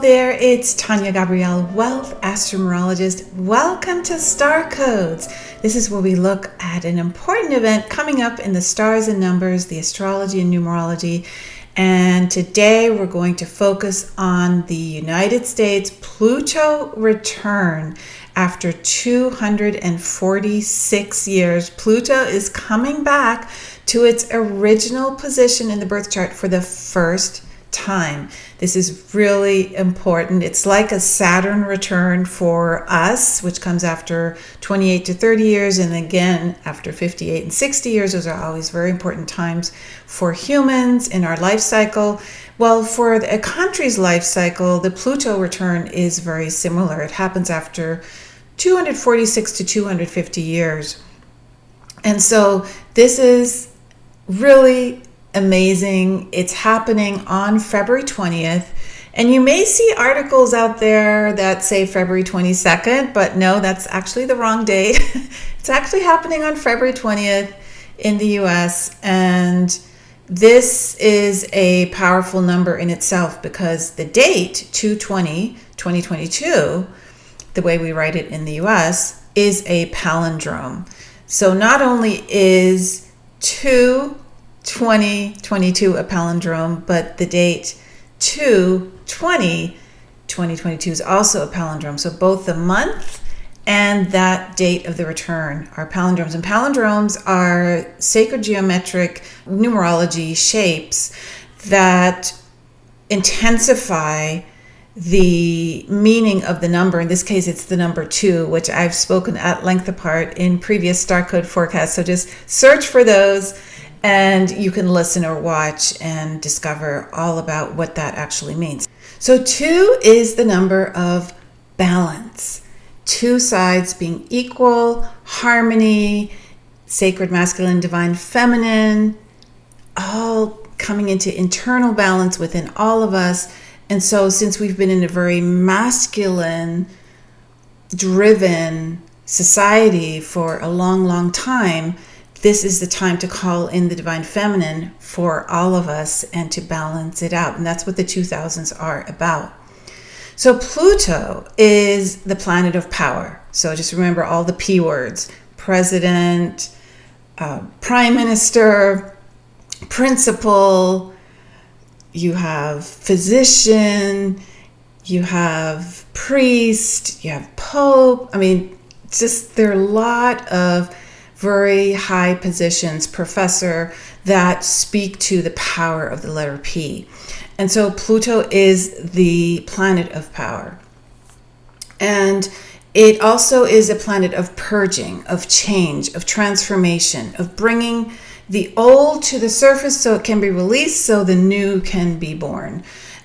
there, it's Tania Gabrielle, Wealth Astro-Numerologist. Welcome to Star Codes. This is where we look at an important event coming up in the stars and numbers, the Astrology and Numerology. And today we're going to focus on the United States Pluto return. After 246 years, Pluto is coming back to its original position in the birth chart for the first time. This is really important. It's like a Saturn return for us, which comes after 28 to 30 years, and again after 58 and 60 years. Those are always very important times for humans in our life cycle. Well, for a country's life cycle, the Pluto return is very similar. It happens after 246 to 250 years. And so this is really amazing. It's happening on February 20th. And you may see articles out there that say February 22nd, but no, that's actually the wrong date. It's actually happening on February 20th in the US. And this is a powerful number in itself because the date, 2/20/2022, the way we write it in the US, is a palindrome. So not only is 2/20/22 a palindrome, but the date 2/20/2022 is also a palindrome. So both the month and that date of the return are palindromes. And palindromes are sacred geometric numerology shapes that intensify the meaning of the number. In this case, it's the number 2, which I've spoken at length apart in previous star code forecasts. So just search for those and you can listen or watch and discover all about what that actually means. So 2 is the number of balance. 2 sides being equal, harmony, sacred masculine, divine feminine, all coming into internal balance within all of us. And so since we've been in a very masculine driven society for a long, long time, this is the time to call in the divine feminine for all of us and to balance it out. And that's what the 2000s are about. So Pluto is the planet of power. So just remember all the P words: president, prime minister, principal, you have physician, you have priest, you have pope. I mean, just there are a lot of very high positions, professor, that speak to the power of the letter P. And so Pluto is the planet of power. And it also is a planet of purging, of change, of transformation, of bringing the old to the surface so it can be released, so the new can be born.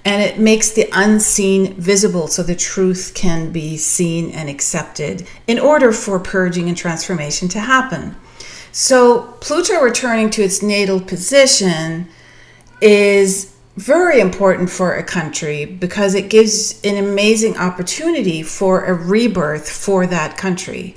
And it makes the unseen visible so the truth can be seen and accepted in order for purging and transformation to happen. So Pluto returning to its natal position is very important for a country because it gives an amazing opportunity for a rebirth for that country.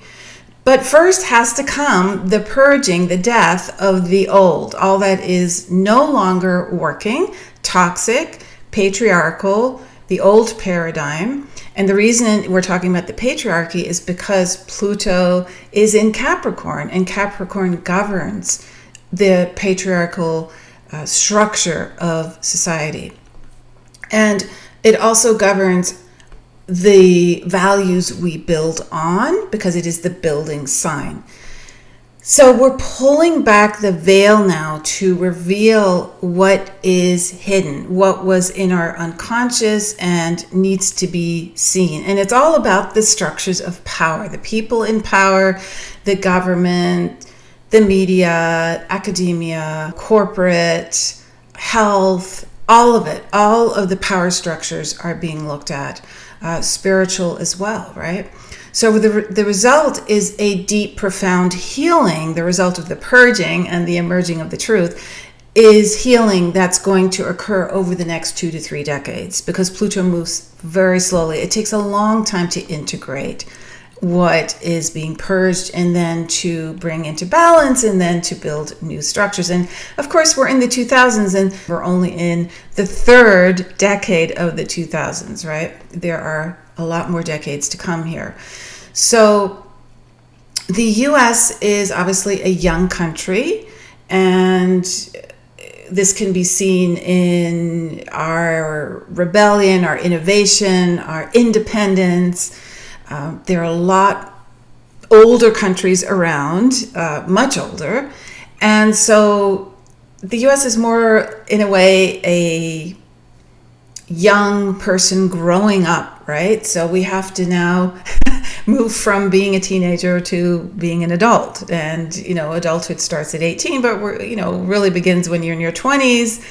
But first has to come the purging, the death of the old, all that is no longer working, toxic, patriarchal, the old paradigm. And the reason we're talking about the patriarchy is because Pluto is in Capricorn, and Capricorn governs the patriarchal structure of society. And it also governs the values we build on because it is the building sign. So we're pulling back the veil now to reveal what is hidden, what was in our unconscious and needs to be seen. And it's all about the structures of power, the people in power, the government, the media, academia, corporate, health, all of it. All of the power structures are being looked at, spiritual as well, right? So the result is a deep, profound healing. The result of the purging and the emerging of the truth is healing that's going to occur over the next 2 to 3 decades because Pluto moves very slowly. It takes a long time to integrate what is being purged, and then to bring into balance, and then to build new structures. And of course, we're in the 2000s, and we're only in the third decade of the 2000s, right? There are a lot more decades to come here. So the US is obviously a young country, and this can be seen in our rebellion, our innovation, our independence. There are a lot older countries around, much older. And so the US is more, in a way, a young person growing up, right? So we have to now move from being a teenager to being an adult. And, adulthood starts at 18, but really begins when you're in your 20s,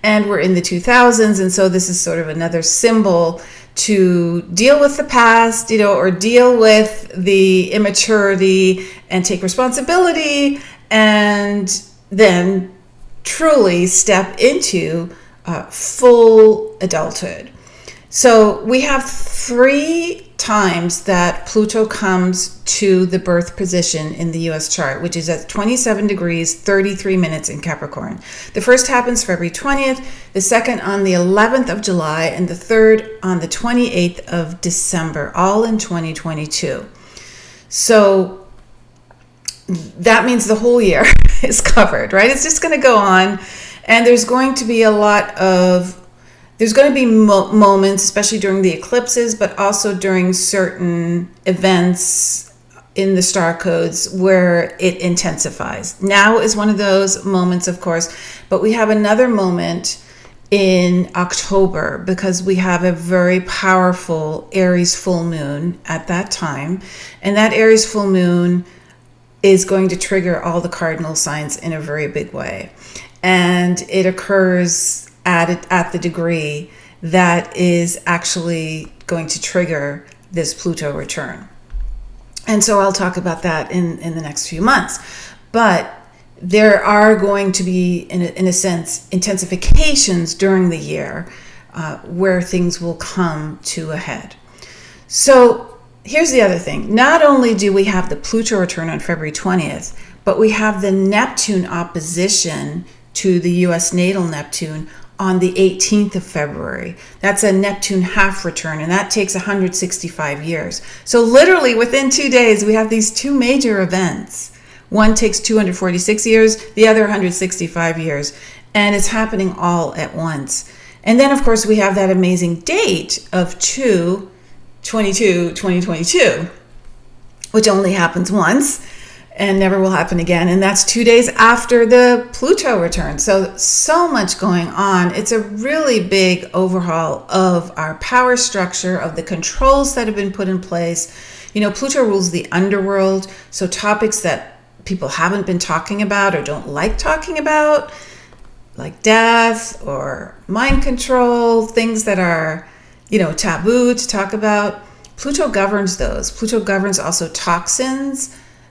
and we're in the 2000s. And so this is sort of another symbol to deal with the past, or deal with the immaturity and take responsibility, and then truly step into full adulthood. So we have 3 times that Pluto comes to the birth position in the US chart, which is at 27 degrees, 33 minutes in Capricorn. The first happens February 20th, the second on the 11th of July, and the third on the 28th of December, all in 2022. So that means the whole year is covered, right? It's just going to go on, and there's going to be moments, especially during the eclipses, but also during certain events in the star codes where it intensifies. Now is one of those moments, of course, but we have another moment in October because we have a very powerful Aries full moon at that time. And that Aries full moon is going to trigger all the cardinal signs in a very big way. And it occurs at the degree that is actually going to trigger this Pluto return. And so I'll talk about that in the next few months. But there are going to be, in a sense, intensifications during the year where things will come to a head. So here's the other thing. Not only do we have the Pluto return on February 20th, but we have the Neptune opposition to the US natal Neptune on the 18th of February. That's a Neptune half return, and that takes 165 years. So literally within 2 days, we have these 2 major events. One takes 246 years, the other 165 years, and it's happening all at once. And then, of course, we have that amazing date of 2/22/2022, which only happens once and never will happen again. And that's 2 days after the Pluto return. So much going on. It's a really big overhaul of our power structure, of the controls that have been put in place. Pluto rules the underworld. So topics that people haven't been talking about or don't like talking about, like death or mind control, things that are, taboo to talk about. Pluto governs those. Pluto governs also toxins,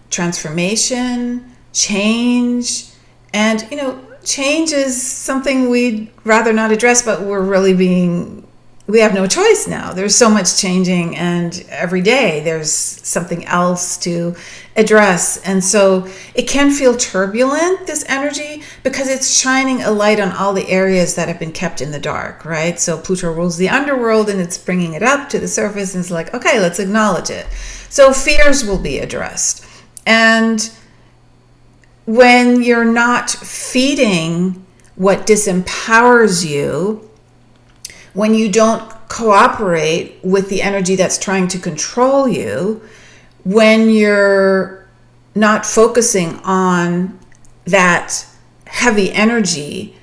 transformation, change. And, change is something we'd rather not address, but we have no choice now. There's so much changing, and every day there's something else to address. And so it can feel turbulent, this energy, because it's shining a light on all the areas that have been kept in the dark, right? So Pluto rules the underworld, and it's bringing it up to the surface, and it's like, okay, let's acknowledge it. So fears will be addressed. And when you're not feeding what disempowers you, when you don't cooperate with the energy that's trying to control you, when you're not focusing on that heavy energy,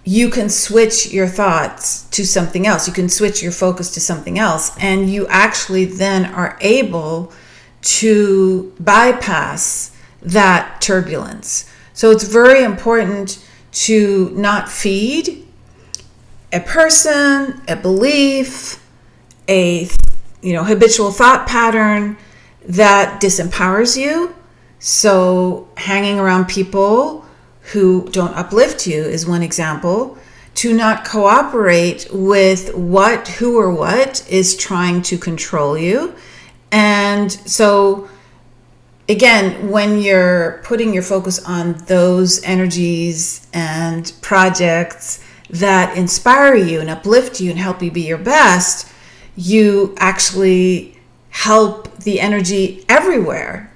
you can switch your thoughts to something else. You can switch your focus to something else, and you actually then are able to bypass that turbulence. So it's very important to not feed a person, a belief, a habitual thought pattern that disempowers you. So hanging around people who don't uplift you is one example. To not cooperate with what is trying to control you. And so again, when you're putting your focus on those energies and projects that inspire you and uplift you and help you be your best, you actually help the energy everywhere,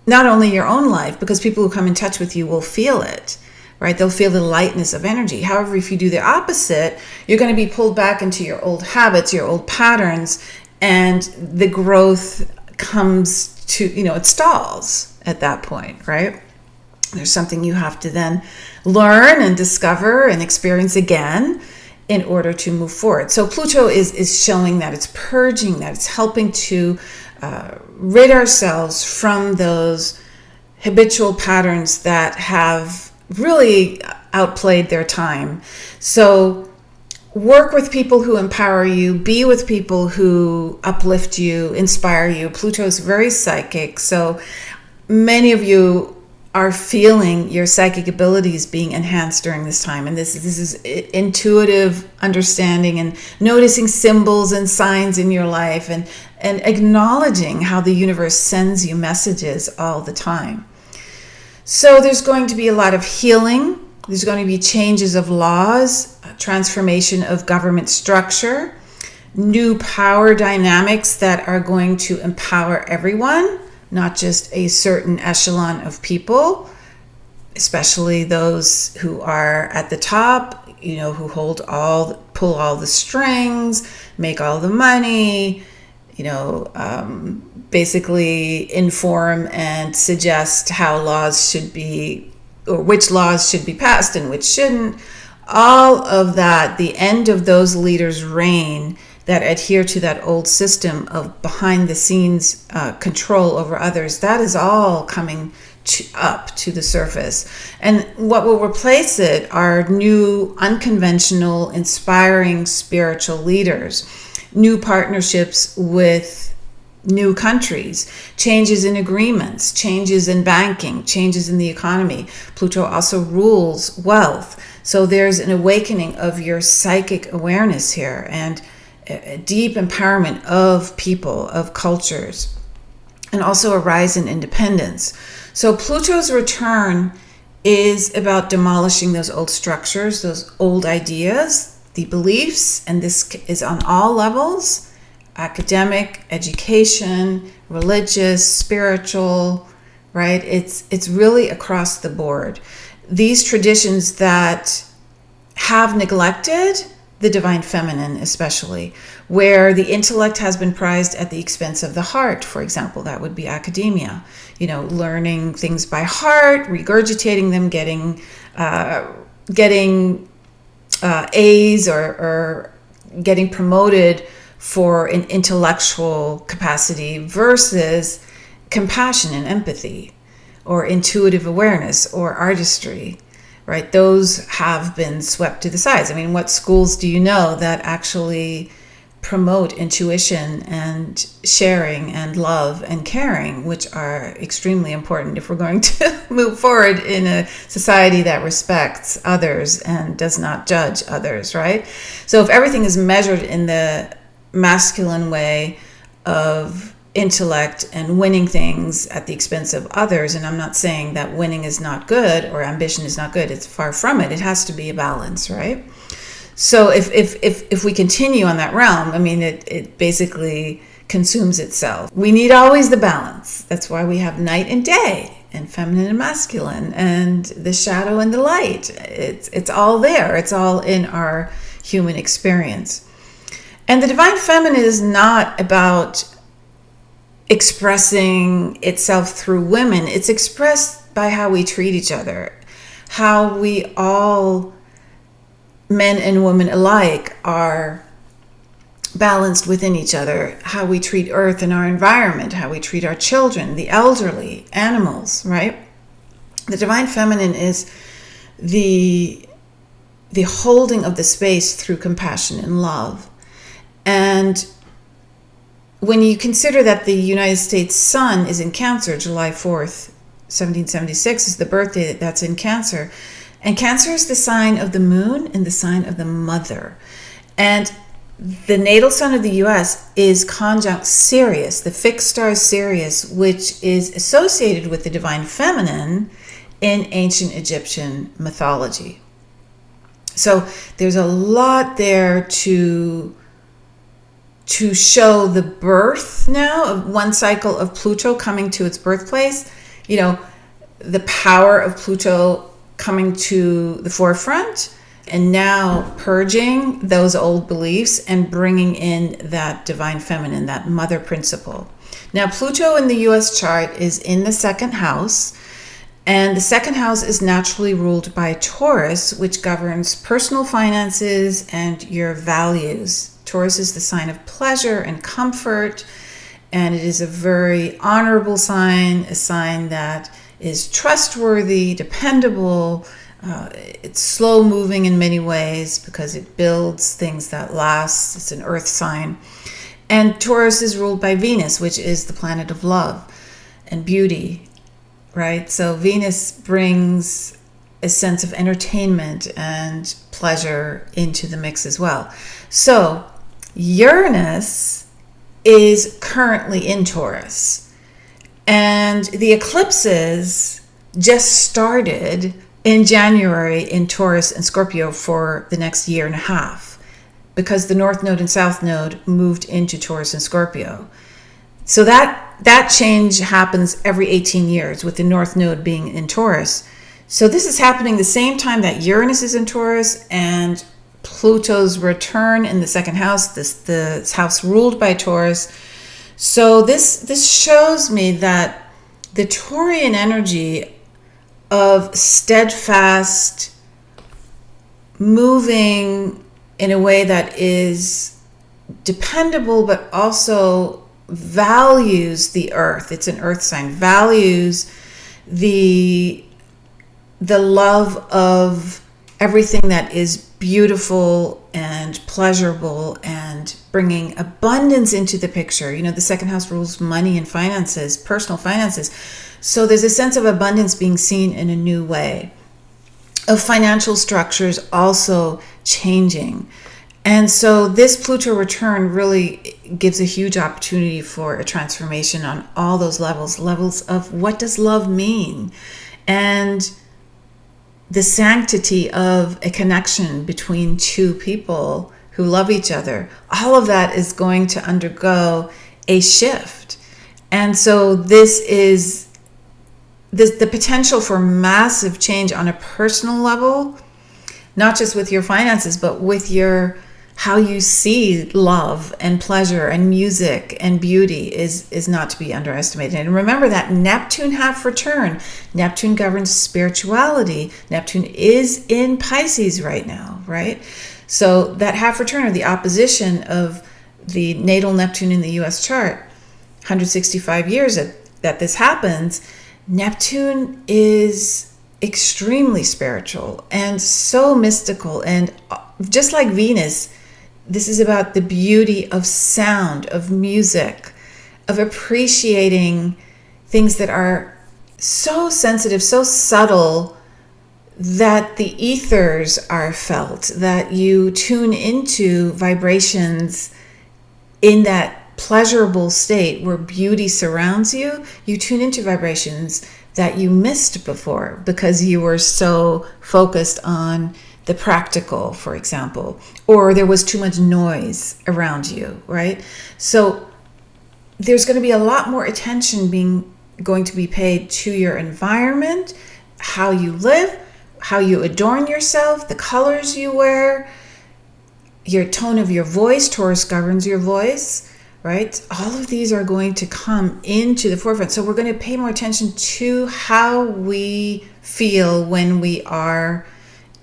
not only your own life, because people who come in touch with you will feel it, right? They'll feel the lightness of energy. However, if you do the opposite, you're going to be pulled back into your old habits, your old patterns, and the growth comes to, it stalls at that point, right? There's something you have to then learn and discover and experience again in order to move forward. So Pluto is showing that, it's purging that, it's helping to rid ourselves from those habitual patterns that have really outplayed their time. So work with people who empower you, be with people who uplift you, inspire you. Pluto is very psychic, so many of you are feeling your psychic abilities being enhanced during this time. And this is intuitive understanding and noticing symbols and signs in your life and acknowledging how the universe sends you messages all the time. So there's going to be a lot of healing. There's going to be changes of laws, transformation of government structure, new power dynamics that are going to empower everyone, not just a certain echelon of people, especially those who are at the top, who pull all the strings, make all the money, basically inform and suggest how laws should be, or which laws should be passed and which shouldn't. All of that, the end of those leaders' reign that adhere to that old system of behind the scenes control over others, that is all coming up to the surface. And what will replace it are new, unconventional, inspiring spiritual leaders, new partnerships with new countries, changes in agreements, changes in banking, changes in the economy. Pluto also rules wealth. So there's an awakening of your psychic awareness here and a deep empowerment of people, of cultures, and also a rise in independence. So Pluto's return is about demolishing those old structures, those old ideas, the beliefs, and this is on all levels: academic, education, religious, spiritual, right? It's really across the board. These traditions that have neglected the divine feminine, especially, where the intellect has been prized at the expense of the heart, for example, that would be academia. Learning things by heart, regurgitating them, getting A's or getting promoted for an intellectual capacity versus compassion and empathy or intuitive awareness or artistry, right? Those have been swept to the sides. I mean, what schools do you know that actually promote intuition and sharing and love and caring, which are extremely important if we're going to move forward in a society that respects others and does not judge others, right? So if everything is measured in the masculine way of intellect and winning things at the expense of others, and I'm not saying that winning is not good or ambition is not good, it's far from it. It has to be a balance, right? So if we continue on that realm, I mean, it basically consumes itself. We need always the balance. That's why we have night and day and feminine and masculine and the shadow and the light. It's all there. It's all in our human experience. And the divine feminine is not about expressing itself through women. It's expressed by how we treat each other, how we all, men and women alike, are balanced within each other, how we treat Earth and our environment, how we treat our children, the elderly, animals, right? The divine feminine is the holding of the space through compassion and love. And when you consider that the United States sun is in Cancer, July 4th, 1776 is the birthday that's in Cancer. And Cancer is the sign of the moon and the sign of the mother. And the natal sun of the US is conjunct Sirius, the fixed star Sirius, which is associated with the divine feminine in ancient Egyptian mythology. So there's a lot there to show the birth now of one cycle of Pluto coming to its birthplace, the power of Pluto coming to the forefront, and now purging those old beliefs and bringing in that divine feminine, that mother principle. Now, Pluto in the US chart is in the second house, and the second house is naturally ruled by Taurus, which governs personal finances and your values. Taurus is the sign of pleasure and comfort, and it is a very honorable sign, a sign that is trustworthy, dependable. It's slow moving in many ways because it builds things that last. It's an earth sign. And Taurus is ruled by Venus, which is the planet of love and beauty, right? So Venus brings a sense of entertainment and pleasure into the mix as well. So Uranus is currently in Taurus, and the eclipses just started in January in Taurus and Scorpio for the next year and a half, because the North Node and South Node moved into Taurus and Scorpio. So that change happens every 18 years, with the North Node being in Taurus. So this is happening the same time that Uranus is in Taurus and Pluto's return in the second house, the house ruled by Taurus. So this shows me that the Taurian energy of steadfast moving in a way that is dependable but also values the earth. It's an earth sign, values the love of everything that is beautiful and pleasurable and bringing abundance into the picture. The second house rules money and finances, personal finances. So there's a sense of abundance being seen in a new way, of financial structures also changing. And so this Pluto return really gives a huge opportunity for a transformation on all those levels of what does love mean, and the sanctity of a connection between two people who love each other. All of that is going to undergo a shift. And so this is the potential for massive change on a personal level, not just with your finances, but with how you see love and pleasure and music and beauty is not to be underestimated. And remember that Neptune half return. Neptune governs spirituality. Neptune is in Pisces right now, right? So that half return, or the opposition of the natal Neptune in the US chart, 165 years that this happens, Neptune is extremely spiritual and so mystical. And just like Venus, this is about the beauty of sound, of music, of appreciating things that are so sensitive, so subtle, that the ethers are felt, that you tune into vibrations in that pleasurable state where beauty surrounds you. You tune into vibrations that you missed before because you were so focused on the practical, for example, or there was too much noise around you, right? So there's going to be a lot more attention going to be paid to your environment, how you live, how you adorn yourself, the colors you wear, your tone of your voice. Taurus governs your voice, right? All of these are going to come into the forefront. So we're going to pay more attention to how we feel when we are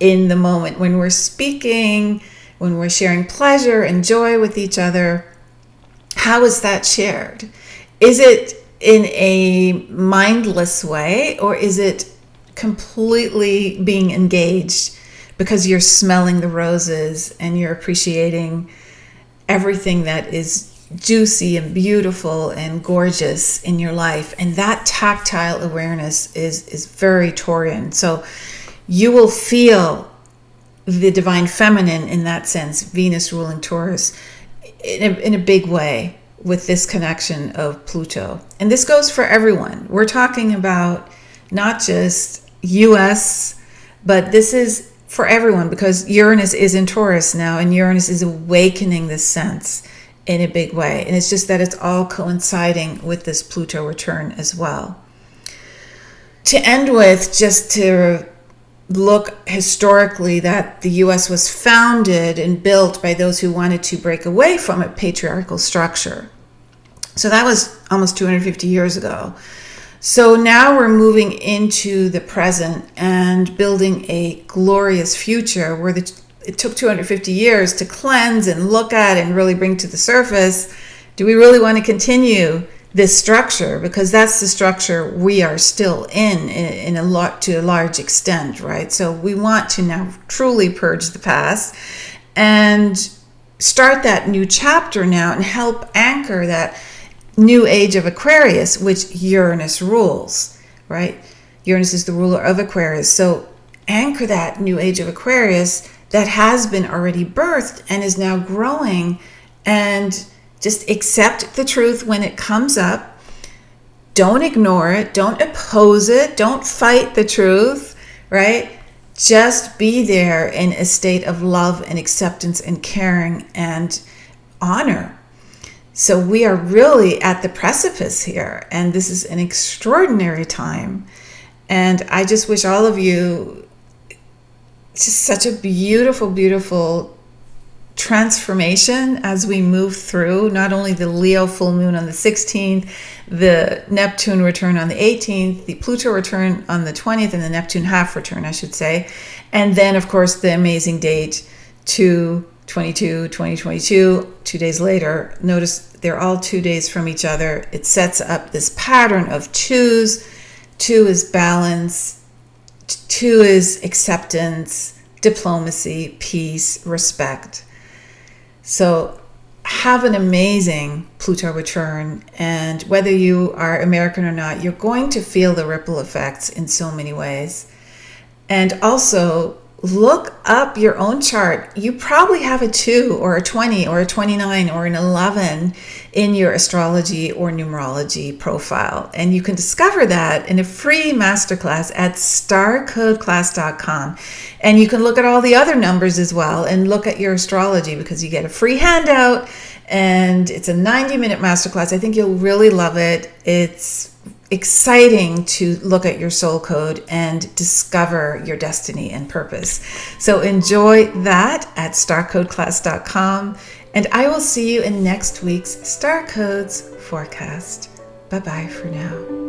in the moment, when we're speaking, when we're sharing pleasure and joy with each other. How is that shared? Is it in a mindless way, or is it completely being engaged because you're smelling the roses and you're appreciating everything that is juicy and beautiful and gorgeous in your life? And that tactile awareness is very Taurian. So you will feel the divine feminine in that sense, Venus ruling Taurus, in a big way with this connection of Pluto. And this goes for everyone. We're talking about not just US, but this is for everyone, because Uranus is in Taurus now, and Uranus is awakening this sense in a big way. And it's just that it's all coinciding with this Pluto return as well. To end with, just to look historically, that the US was founded and built by those who wanted to break away from a patriarchal structure. So that was almost 250 years ago. So now we're moving into the present and building a glorious future where it took 250 years to cleanse and look at and really bring to the surface. Do we really want to continue this structure? Because that's the structure we are still in a lot, to a large extent, right? So we want to now truly purge the past and start that new chapter now and help anchor that new age of Aquarius, which Uranus rules, right? Uranus is the ruler of Aquarius. So anchor that new age of Aquarius that has been already birthed and is now growing, and just accept the truth when it comes up. Don't ignore it. Don't oppose it. Don't fight the truth, right? Just be there in a state of love and acceptance and caring and honor. So we are really at the precipice here, and this is an extraordinary time. And I just wish all of you just such a beautiful, beautiful transformation as we move through not only the Leo full moon on the 16th, the Neptune return on the 18th, the Pluto return on the 20th, and the Neptune half return, I should say. And then, of course, the amazing date 2022, 2 days later. Notice they're all 2 days from each other. It sets up this pattern of twos. 2 is balance. 2 is acceptance, diplomacy, peace, respect. So have an amazing Pluto return. And whether you are American or not, you're going to feel the ripple effects in so many ways. And also, look up your own chart. You probably have a 2 or a 20 or a 29 or an 11 in your astrology or numerology profile. And you can discover that in a free masterclass at starcodeclass.com. And you can look at all the other numbers as well and look at your astrology, because you get a free handout, and it's a 90-minute masterclass. I think you'll really love it. It's exciting to look at your soul code and discover your destiny and purpose. So enjoy that at starcodeclass.com, and I will see you in next week's Star Codes forecast. Bye-bye for now.